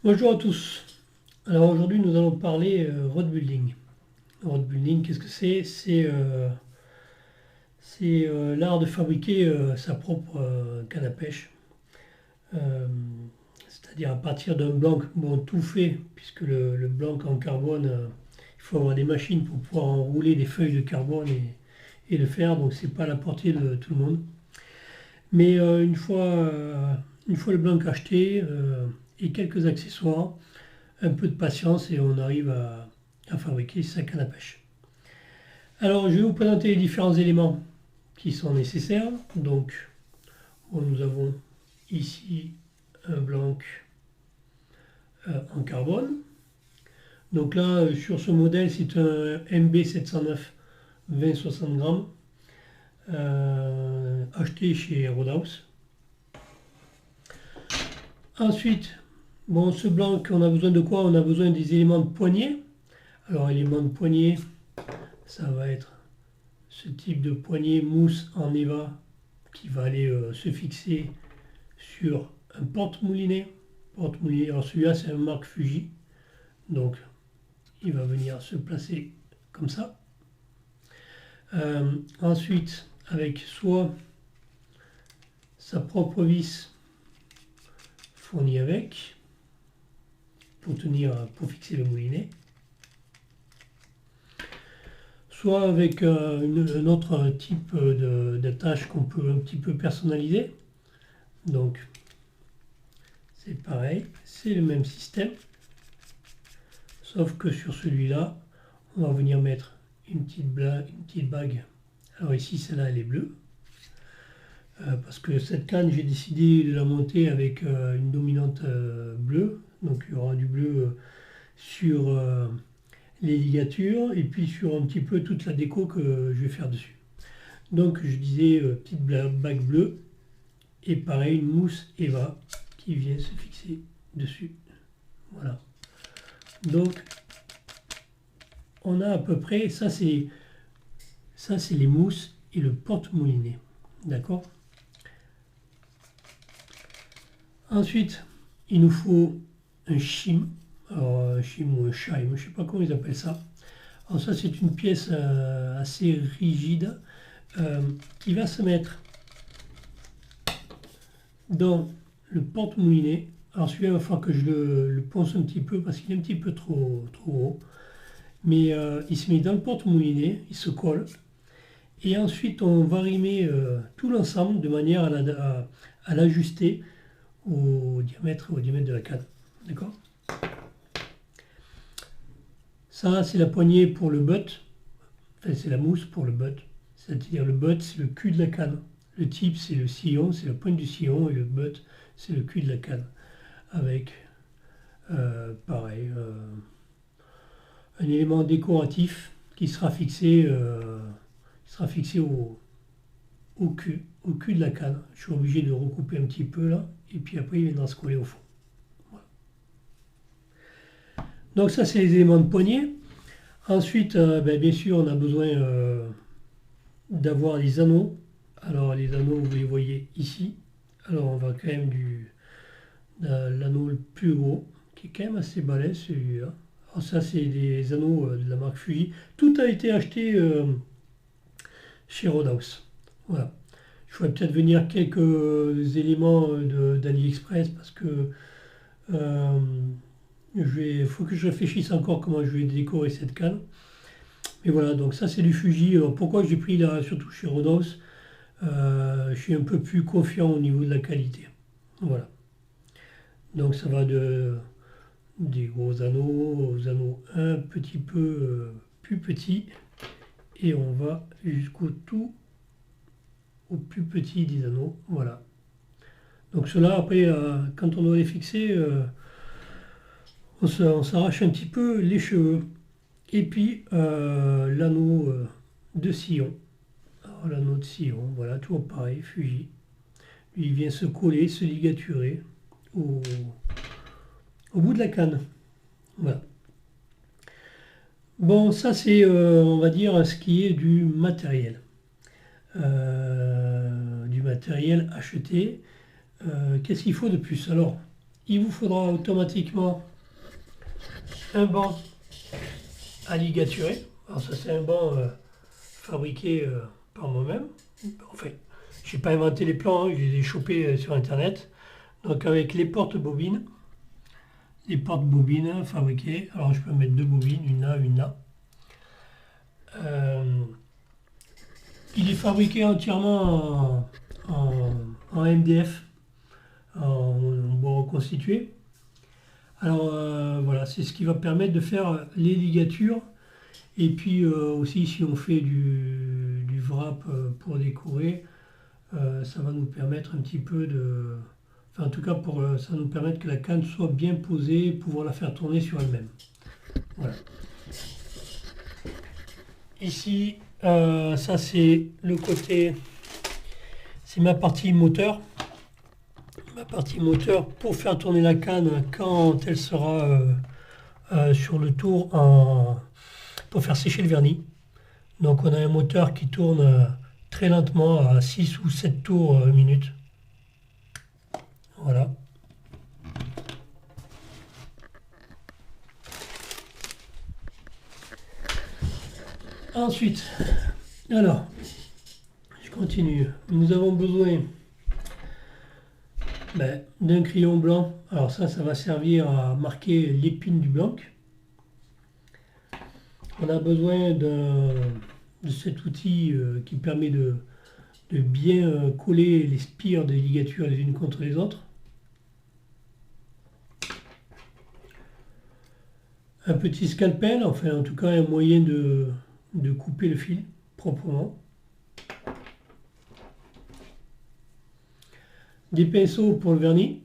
Bonjour à tous. Alors aujourd'hui nous allons parler road building. Road building, qu'est-ce que c'est? C'est l'art de fabriquer sa propre canne à pêche. Euh, C'est-à-dire à partir d'un blanc, bon tout fait, puisque le blanc en carbone, il faut avoir des machines pour pouvoir enrouler des feuilles de carbone et le faire, donc c'est pas à la portée de tout le monde. Mais une fois le blanc acheté et quelques accessoires, un peu de patience et on arrive à fabriquer sa canne à pêche. Alors je vais vous présenter les différents éléments qui sont nécessaires. Donc bon, nous avons ici un blanc en carbone. Donc là sur ce modèle c'est un MB709 20-60 grammes acheté chez Roadhouse. Ensuite, bon, ce blanc, on a besoin de quoi? On a besoin des éléments de poignée. Alors éléments de poignée, ça va être ce type de poignée mousse en EVA qui va aller se fixer sur un porte-moulinet. Porte-moulinet, alors celui-là c'est un marque Fuji, donc il va venir se placer comme ça. Ensuite, avec soit sa propre vis fournie avec, pour fixer le moulinet, soit avec un autre type d'attache qu'on peut un petit peu personnaliser. Donc c'est pareil, c'est le même système, sauf que sur celui-là, on va venir mettre une petite bague. Alors ici, celle-là, elle est bleue, parce que cette canne, j'ai décidé de la monter avec une dominante bleue, donc il y aura du bleu sur les ligatures et puis sur un petit peu toute la déco que je vais faire dessus. Donc je disais petite bague bleue et pareil une mousse Eva qui vient se fixer dessus. Voilà. Donc on a à peu près, ça c'est les mousses et le porte-moulinet. D'accord? Ensuite, il nous faut un shim. Alors, un shim ou un shime, je ne sais pas comment ils appellent ça. Alors ça c'est une pièce assez rigide qui va se mettre dans le porte-moulinet. Alors celui-là, il va falloir que je le ponce un petit peu parce qu'il est un petit peu trop haut. Mais il se met dans le porte-moulinet, il se colle. Et ensuite, on va rimer tout l'ensemble de manière à l'ajuster au diamètre de la canne. D'accord? Ça, c'est la poignée pour le butt. Enfin, c'est la mousse pour le butt. C'est-à-dire le butt, c'est le cul de la canne. Le tip, c'est le sillon, c'est la pointe du sillon. Et le butt, c'est le cul de la canne. Avec, pareil, un élément décoratif qui sera fixé, au cul de la canne. Je suis obligé de recouper un petit peu là, et puis après il viendra se coller au fond. Voilà. Donc ça c'est les éléments de poignée. Ensuite, bien sûr, on a besoin d'avoir les anneaux. Alors les anneaux, vous les voyez ici. Alors on va quand même de l'anneau le plus gros, qui est quand même assez balèze celui-là. Alors ça c'est des anneaux de la marque Fuji. Tout a été acheté chez Roadhouse. Voilà. Je ferais peut-être venir quelques éléments d'AliExpress parce que faut que je réfléchisse encore comment je vais décorer cette canne. Mais voilà, donc ça c'est du Fuji. Alors pourquoi j'ai pris là, surtout chez Roadhouse, je suis un peu plus confiant au niveau de la qualité. Voilà. Donc ça va des gros anneaux aux anneaux un petit peu plus petits. Et on va jusqu'au tout au plus petit des anneaux. Voilà. Donc cela après, quand on doit les fixer, on s'arrache un petit peu les cheveux. Et puis l'anneau de sillon. Alors l'anneau de sillon, voilà, toujours pareil, Fuji. Lui, il vient se coller, se ligaturer au bout de la canne. Voilà. Bon, ça c'est, on va dire, ce qui est du matériel. Du matériel acheté. Qu'est-ce qu'il faut de plus? Alors, il vous faudra automatiquement un banc à ligaturer. Alors ça c'est un banc fabriqué par moi-même. Enfin, je n'ai pas inventé les plans, hein, je les ai chopés sur internet. Donc avec les porte-bobines. Les porte-bobines fabriquées. Alors je peux mettre deux bobines, une là, une là. Il est fabriqué entièrement en MDF, en bois reconstitué. Alors voilà, c'est ce qui va permettre de faire les ligatures. Et puis aussi si on fait du wrap pour décorer, ça va nous permettre un petit peu de... Enfin en tout cas, ça va nous permettre que la canne soit bien posée et pouvoir la faire tourner sur elle-même. Voilà. Ici, ça c'est le côté, c'est ma partie moteur. Ma partie moteur pour faire tourner la canne quand elle sera sur le tour pour faire sécher le vernis. Donc on a un moteur qui tourne très lentement à 6 ou 7 tours minute. Voilà. Ensuite, alors, je continue. Nous avons besoin d'un crayon blanc. Alors ça va servir à marquer l'épine du blanc. On a besoin de cet outil qui permet de bien coller les spires des ligatures les unes contre les autres. Un petit scalpel, enfin en tout cas un moyen de couper le fil proprement. Des pinceaux pour le vernis.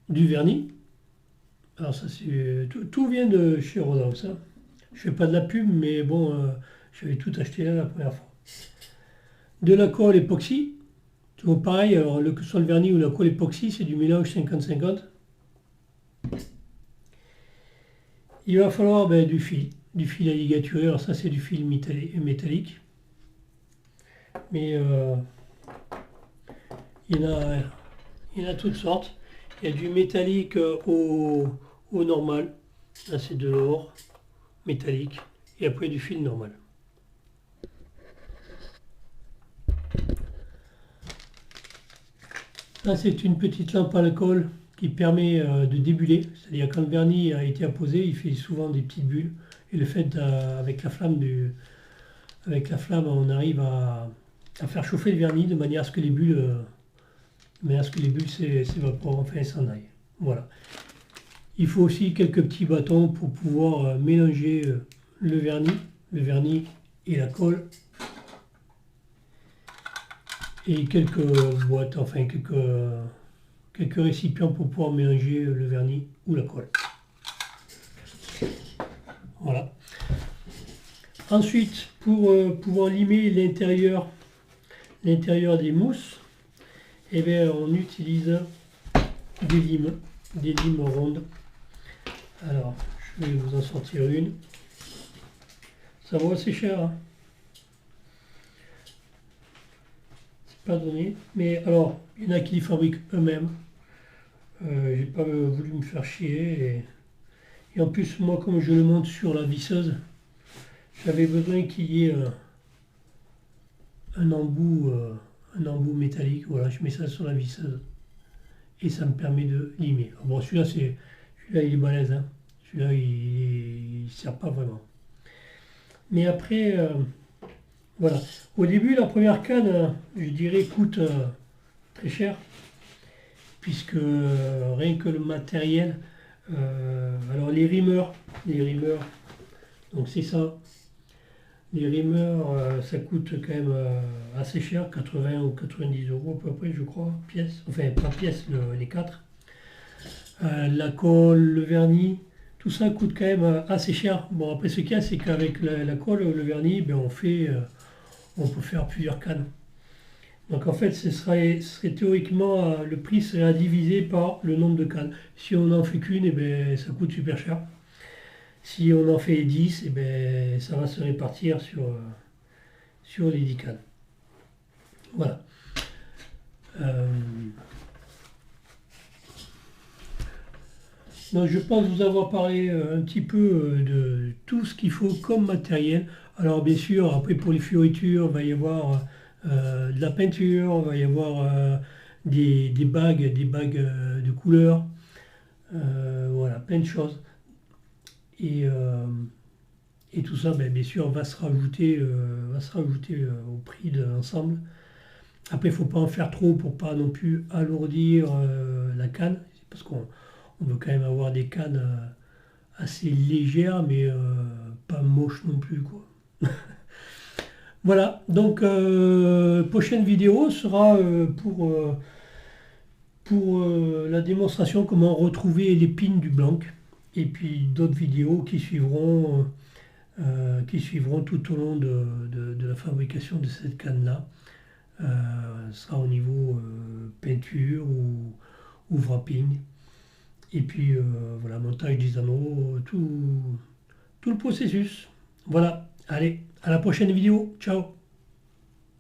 Du vernis. Alors ça c'est tout vient de chez Rodin, ça. Je fais pas de la pub, mais bon, j'avais tout acheté là la première fois. De la colle époxy. Toujours pareil, alors que ce soit le vernis ou la colle époxy, c'est du mélange 50-50. Il va falloir du fil à ligaturer. Alors ça c'est du fil métallique. Mais il y en a toutes sortes. Il y a du métallique au normal. Là c'est de l'or métallique. Et après du fil normal. Là c'est une petite lampe à alcool qui permet de débuller. C'est-à-dire quand le vernis a été apposé, il fait souvent des petites bulles. Et le fait avec la flamme on arrive à faire chauffer le vernis de manière à ce que les bulles s'évaporent, enfin s'en aillent. Voilà. Il faut aussi quelques petits bâtons pour pouvoir mélanger le vernis et la colle. Et quelques boîtes, enfin quelques récipients pour pouvoir mélanger le vernis ou la colle. Voilà. Ensuite, pour pouvoir limer l'intérieur des mousses, eh bien, on utilise des limes rondes. Alors, je vais vous en sortir une. Ça vaut assez cher, hein. C'est pas donné. Mais alors, il y en a qui fabriquent eux-mêmes. J'ai pas voulu me faire chier. Et en plus, moi, comme je le monte sur la visseuse, j'avais besoin qu'il y ait un embout métallique. Voilà, je mets ça sur la visseuse. Et ça me permet de limer. Bon, celui-là il est balèze, hein. Celui-là il ne sert pas vraiment. Mais après, voilà. Au début, la première canne, je dirais, coûte très cher, puisque rien que le matériel, alors les rimeurs, donc c'est ça. Les rimeurs, ça coûte quand même assez cher, 80 ou 90 euros à peu près, je crois, pièce. Enfin, pas pièce, les 4. La colle, le vernis, tout ça coûte quand même assez cher. Bon, après, ce qu'il y a, c'est qu'avec la colle, le vernis, on peut faire plusieurs cannes. Donc en fait, ce serait théoriquement, le prix serait à diviser par le nombre de cannes. Si on n'en fait qu'une, ça coûte super cher. Si on en fait 10, ça va se répartir sur les 10 cannes. Voilà. Donc je pense vous avoir parlé un petit peu de tout ce qu'il faut comme matériel. Alors bien sûr, après pour les fioritures, il va y avoir de la peinture, il va y avoir des bagues de couleurs, voilà, plein de choses. Et tout ça, ben, bien sûr, va se rajouter, au prix de l'ensemble. Après, il ne faut pas en faire trop pour pas non plus alourdir la canne, parce qu'on veut quand même avoir des cannes assez légères, mais pas moches non plus, quoi. Voilà, donc prochaine vidéo sera pour la démonstration comment retrouver les pins du blanc. Et puis d'autres vidéos qui suivront tout au long de la fabrication de cette canne-là. Sera au niveau peinture ou wrapping. Et puis voilà, montage des anneaux, tout le processus. Voilà, allez, à la prochaine vidéo. Ciao!